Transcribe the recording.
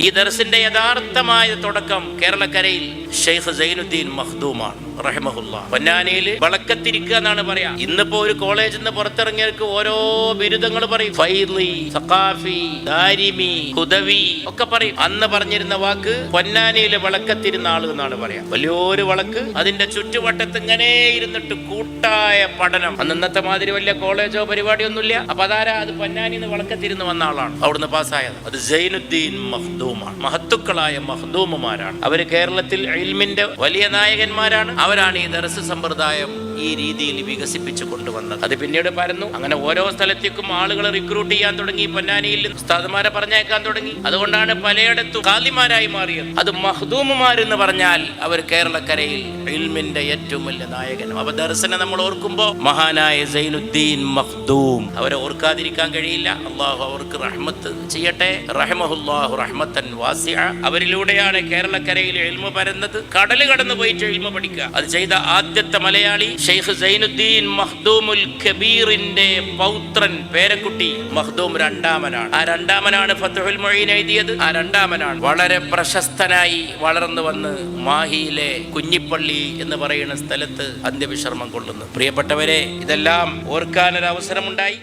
ഈ ദർസിന്റെ യഥാർത്ഥമായ തുടക്കം കേരളക്കരയിൽ ഷെയ്ഖ് സൈനുദ്ദീൻ മഖ്ദൂമാണ് റഹിമഹുല്ലാഹ്. പൊന്നാനിയിൽ വളക്കത്തിരിക്കുക എന്നാണ് പറയാ. ഇന്നിപ്പോ ഒരു കോളേജിൽ നിന്ന് പുറത്തിറങ്ങിയവർക്ക് ഓരോ ബിരുദങ്ങൾ പറയും. ഫൈളി, സഖാഫി, ദാരിമി, ഹുദവി ഒക്കെ പറയും. അന്ന് പറഞ്ഞിരുന്ന വാക്ക് പൊന്നാനിയിലെ വളക്കത്തിരുന്ന ആള് എന്നാണ് പറയാ. വലിയൊരു വളക്ക്, അതിന്റെ ചുറ്റുവട്ടത്ത് ഇങ്ങനെ ഇരുന്നിട്ട് കൂട്ടായ പഠനം. അന്ന് ഇന്നത്തെ മാതിരി വലിയ കോളേജോ പരിപാടിയൊന്നുമില്ല. അപ്പൊ അതാരാ? അത് പൊന്നാനിന്ന് വളക്കത്തിരുന്ന് വന്ന ആളാണ്, അവിടുന്ന് പാസ്സായത്. അത് സൈനുദ്ദീൻ മഖ്ദൂമാണ്. മഹത്തുക്കളായ മഖ്ദൂമുമാരാണ് അവര്. കേരളത്തിൽ ഇൽമിന്റെ വലിയ നായകന്മാരാണ്. അവരാണ് ഈ ദർസ് സമ്പ്രദായം ഈ രീതിയിൽ വികസിപ്പിച്ചു കൊണ്ടുവന്നത്. അത് പിന്നീട് പരന്നു. അങ്ങനെ ഓരോ സ്ഥലത്തേക്കും ആളുകളെ റിക്രൂട്ട് ചെയ്യാൻ തുടങ്ങി. പൊന്നാനിയിൽ ഉസ്താദുമാരെ പറഞ്ഞേക്കാൻ തുടങ്ങി. അതുകൊണ്ടാണ് പലയിടത്തും ഖാദിമാരായി മാറിയത്. അത് മഖ്ദൂമുമാരെന്ന് പറഞ്ഞാൽ അവർ കേരളക്കരയിൽ ഇൽമിന്റെ ഏറ്റവും വലിയ നായകൻ. അപ്പൊ ദർസിനെ നമ്മൾ ഓർക്കുമ്പോ മഹാനായ സൈനുദ്ദീൻ മഖ്ദൂം, അവരെ ഓർക്കാതിരിക്കാൻ കഴിയില്ല. അള്ളാഹു അവർക്ക് റഹ്മത്ത് ചെയ്യട്ടെ. റഹിമഹുല്ലാഹു റഹ്മത്തൻ വാസിഅ. അവരിലൂടെയാണ് കേരളക്കരയിൽ ഇൽമു പരന്നത്. കടല് കടന്നു പോയിട്ട് ഇൽമു പഠിക്കുക. അത് ചെയ്ത ആദ്യത്തെ മലയാളി ഷെയ്ഖ് സൈനുദ്ദീൻ മഖ്ദൂമുൽ കബീറിന്റെ പൗത്രൻ, പേരക്കുട്ടി മഖ്ദൂം രണ്ടാമനാണ്. ആ രണ്ടാമനാണ് ഫത്ഹുൽ മുഈൻ എഴുതിയത്. ആ രണ്ടാമനാണ് വളരെ പ്രശസ്തനായി വളർന്നു വന്ന് മാഹിയിലെ കുഞ്ഞിപ്പള്ളി എന്ന് പറയുന്ന സ്ഥലത്ത് അന്ത്യവിശ്രമം കൊള്ളുന്നു. പ്രിയപ്പെട്ടവരെ, ഇതെല്ലാം ഓർക്കാനൊരു അവസരമുണ്ടായി.